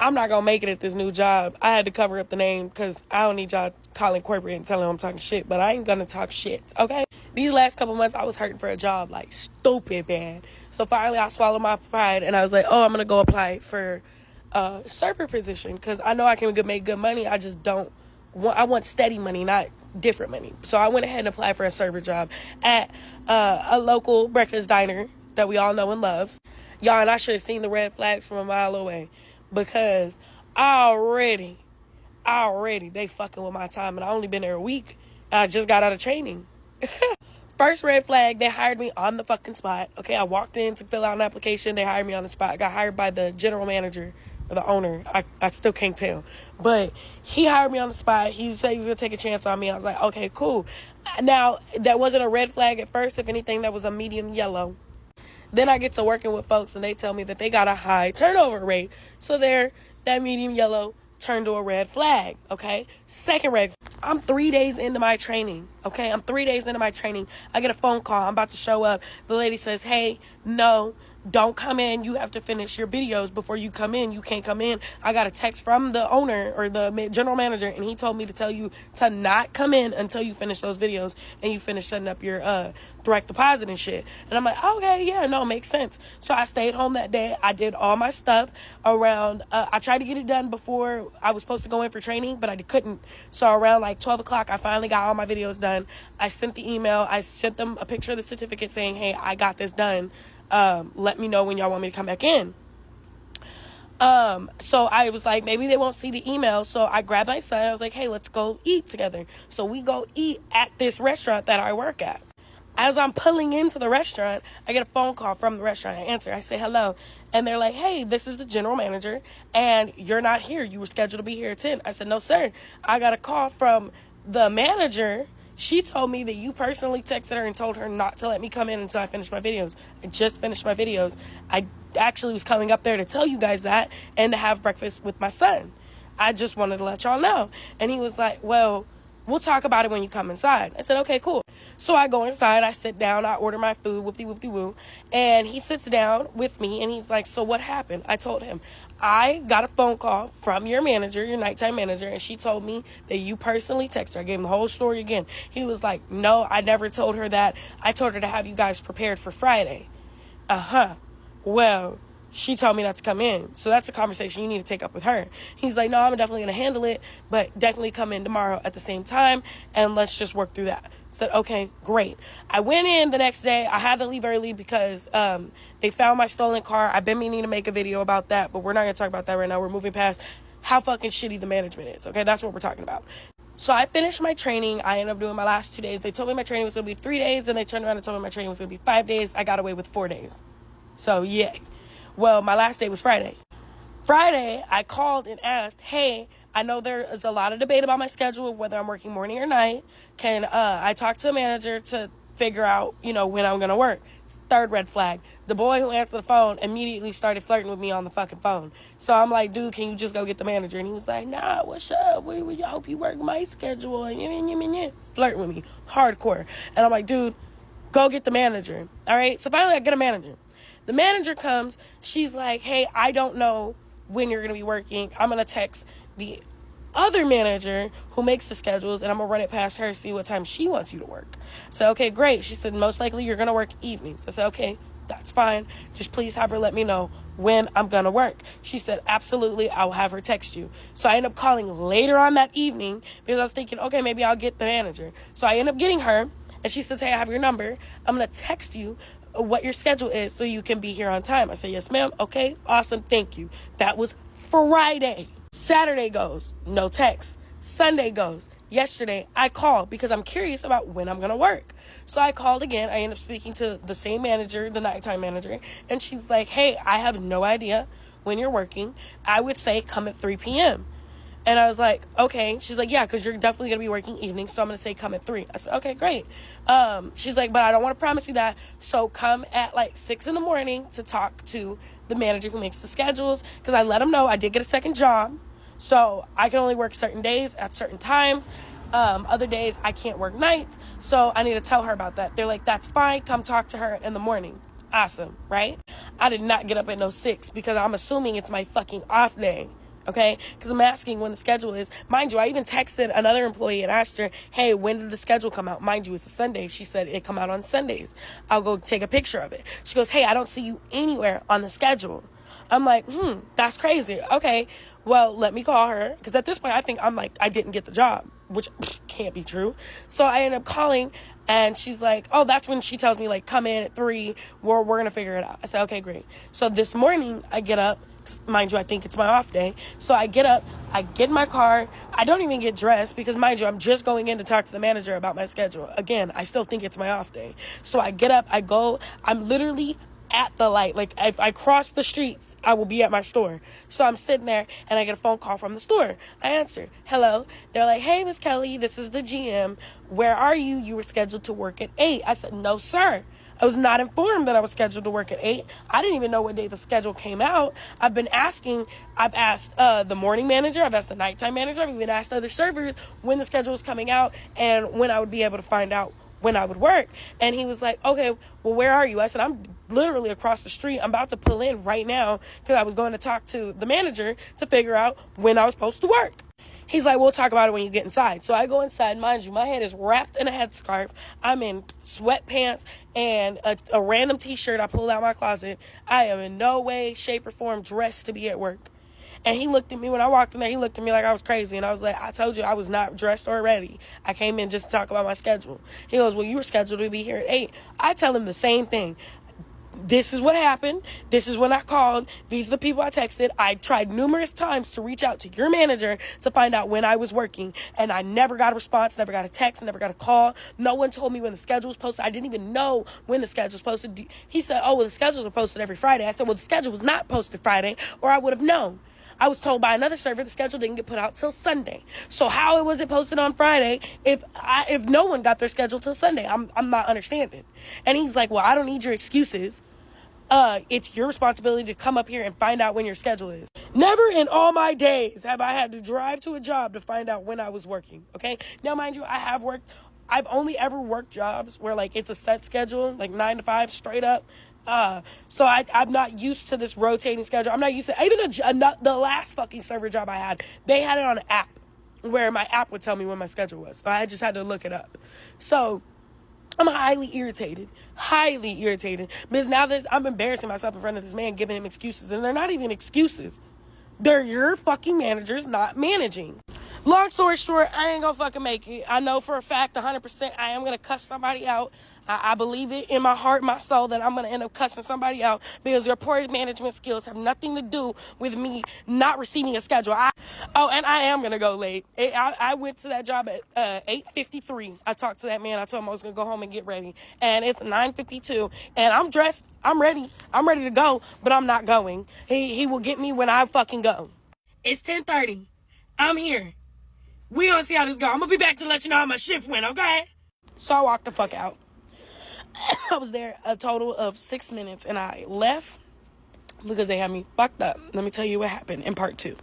I'm not going to make it at this new job. I had to cover up the name because I don't need y'all calling corporate and telling them I'm talking shit. But I ain't going to talk shit, okay? These last couple months, I was hurting for a job, like, stupid bad. So finally, I swallowed my pride, and I was like, oh, I'm going to go apply for a server position because I know I can make good money. I just don't want, I want steady money, not different money. So I went ahead and applied for a server job at a local breakfast diner that we all know and love. Y'all, and I should have seen the red flags from a mile away because already they fucking with my time, and I only been there a week. I just got out of training. First red flag, they hired me on the fucking spot. Okay, I walked in to fill out an application. They hired me on the spot. I got hired by the general manager or the owner. I still can't tell. But he hired me on the spot. He said he was going to take a chance on me. I was like, okay, cool. Now, that wasn't a red flag at first. If anything, that was a medium yellow. Then I get to working with folks, and they tell me that they got a high turnover rate. So there, that medium yellow turned to a red flag, okay? Second red, I'm 3 days into my training, okay? I'm 3 days into my training. I get a phone call. I'm about to show up. The lady says, hey, no, don't come in. You have to finish your videos before you come in. You can't come in. I got a text from the owner or the general manager, and he told me to tell you to not come in until you finish those videos and you finish setting up your direct deposit and shit. And I'm like, okay, yeah, no, makes sense. So I stayed home that day. I did all my stuff around, I tried to get it done before I was supposed to go in for training, but I couldn't. So around like 12 o'clock, I finally got all my videos done. I sent the email. I sent them a picture of the certificate saying, hey, I got this done. Let me know when y'all want me to come back in. So I was like, maybe they won't see the email. So I grabbed my son. I was like, hey, let's go eat together. So we go eat at this restaurant that I work at. As I'm pulling into the restaurant, I get a phone call from the restaurant. I answer. I say hello. And they're like, hey, this is the general manager, and you're not here. You were scheduled to be here at 10. I said, no, sir. I got a call from the manager. She told me that you personally texted her and told her not to let me come in until I finish my videos. I just finished my videos. I actually was coming up there to tell you guys that and to have breakfast with my son. I just wanted to let y'all know. And he was like, well, we'll talk about it when you come inside. I said, okay, cool. So I go inside, I sit down, I order my food, whoop-de-whoop-de-woo. And he sits down with me and he's like, so what happened? I told him, I got a phone call from your manager, your nighttime manager, and she told me that you personally texted her. I gave him the whole story again. He was like, no, I never told her that. I told her to have you guys prepared for Friday. Well, she told me not to come in. So that's a conversation you need to take up with her. He's like, no, I'm definitely going to handle it, but definitely come in tomorrow at the same time, and let's just work through that. Said, okay, great. I went in the next day. I had to leave early because they found my stolen car. I've been meaning to make a video about that, but we're not going to talk about that right now. We're moving past how fucking shitty the management is, okay? That's what we're talking about. So I finished my training. I ended up doing my last 2 days. They told me my training was going to be 3 days, and they turned around and told me my training was going to be 5 days. I got away with 4 days. So, yeah. Well, my last day was Friday. Friday, I called and asked, hey, I know there is a lot of debate about my schedule, whether I'm working morning or night. Can I talk to a manager to figure out, when I'm going to work? Third red flag. The boy who answered the phone immediately started flirting with me on the fucking phone. So I'm like, dude, can you just go get the manager? And he was like, nah, what's up? I hope you work my schedule. And flirting with me. Hardcore. And I'm like, dude, go get the manager. All right? So finally I get a manager. The manager comes. She's like, hey, I don't know when you're going to be working. I'm going to text the other manager who makes the schedules, and I'm going to run it past her, see what time she wants you to work. So, okay, great. She said, most likely you're going to work evenings. I said, okay, that's fine. Just please have her let me know when I'm going to work. She said, absolutely, I'll have her text you. So I end up calling later on that evening because I was thinking, okay, maybe I'll get the manager. So I end up getting her, and she says, hey, I have your number. I'm going to text you what your schedule is so you can be here on time. I say, yes, ma'am. Okay, awesome. Thank you. That was Friday. Saturday goes, no text. Sunday goes. Yesterday, I called because I'm curious about when I'm going to work. So I called again. I end up speaking to the same manager, the nighttime manager, and she's like, hey, I have no idea when you're working. I would say come at 3 p.m. And I was like, okay. She's like, yeah, because you're definitely going to be working evenings, so I'm going to say come at 3. I said, okay, great. She's like, but I don't want to promise you that, so come at like 6 in the morning to talk to the manager who makes the schedules, because I let him know I did get a second job, so I can only work certain days at certain times. Other days I can't work nights, so I need to tell her about that. They're like, that's fine. Come talk to her in the morning. Awesome, right? I did not get up at no 6 because I'm assuming it's my fucking off day. Okay, because I'm asking when the schedule is. Mind you, I even texted another employee and asked her, hey, when did the schedule come out? Mind you, it's a Sunday. She said it come out on Sundays. I'll go take a picture of it. She goes, hey, I don't see you anywhere on the schedule. I'm like, that's crazy. Okay, well, let me call her. Because at this point, I think I'm like, I didn't get the job, which can't be true. So I end up calling, and she's like, oh, that's when she tells me, like, come in at 3. We're going to figure it out. I said, okay, great. So this morning, I get up. Mind you, I think it's my off day. So I get up, I get in my car. I don't even get dressed because, mind you, I'm just going in to talk to the manager about my schedule. Again, I still think it's my off day. So I get up, I go. I'm literally at the light. Like, if I cross the streets, I will be at my store. So I'm sitting there, and I get a phone call from the store. I answer. Hello. They're like, hey, Miss Kelly, this is the GM. Where are you? You were scheduled to work at 8. I said, no, sir. I was not informed that I was scheduled to work at 8. I didn't even know what day the schedule came out. I've asked the morning manager, I've asked the nighttime manager, I've even asked other servers when the schedule was coming out and when I would be able to find out when I would work. And he was like, okay, well, where are you? I said, I'm literally across the street. I'm about to pull in right now because I was going to talk to the manager to figure out when I was supposed to work. He's like, we'll talk about it when you get inside. So I go inside. Mind you, my head is wrapped in a headscarf. I'm in sweatpants and a random t-shirt I pulled out my closet. I am in no way, shape, or form dressed to be at work. And he looked at me when I walked in there. He looked at me like I was crazy. And I was like, I told you I was not dressed or ready. I came in just to talk about my schedule. He goes, well, you were scheduled to be here at 8. I tell him the same thing. This is what happened. This is when I called. These are the people I texted. I tried numerous times to reach out to your manager to find out when I was working. And I never got a response, never got a text, never got a call. No one told me when the schedule was posted. I didn't even know when the schedule was posted. He said, oh, well, the schedules are posted every Friday. I said, well, the schedule was not posted Friday, or I would have known. I was told by another server the schedule didn't get put out till Sunday. So how was it posted on Friday if no one got their schedule till Sunday? I'm not understanding. And he's like, well, I don't need your excuses. It's your responsibility to come up here and find out when your schedule is. Never in all my days have I had to drive to a job to find out when I was working, okay? Now, mind you, I've only ever worked jobs where, like, it's a set schedule, like 9 to 5 straight up. So I'm not used to this rotating schedule. I'm not used to, even the last fucking server job I had, they had it on an app where my app would tell me when my schedule was. So I just had to look it up. So I'm highly irritated because now I'm embarrassing myself in front of this man, giving him excuses, and they're not even excuses. They're your fucking managers not managing. Long story short, I ain't gonna fucking make it. I know for a fact, 100%, I am gonna cuss somebody out. I believe it in my heart, my soul, that I'm gonna end up cussing somebody out because their poor management skills have nothing to do with me not receiving a schedule. And I am gonna go late. I went to that job at 8:53. I talked to that man. I told him I was gonna go home and get ready, and it's 9:52, and I'm dressed. I'm ready to go, but I'm not going. He will get me when I fucking go. It's 10:30. I'm here. We gonna see how this goes. I'm gonna be back to let you know how my shift went, okay? So I walked the fuck out. I was there a total of 6 minutes, and I left because they had me fucked up. Let me tell you what happened in part 2.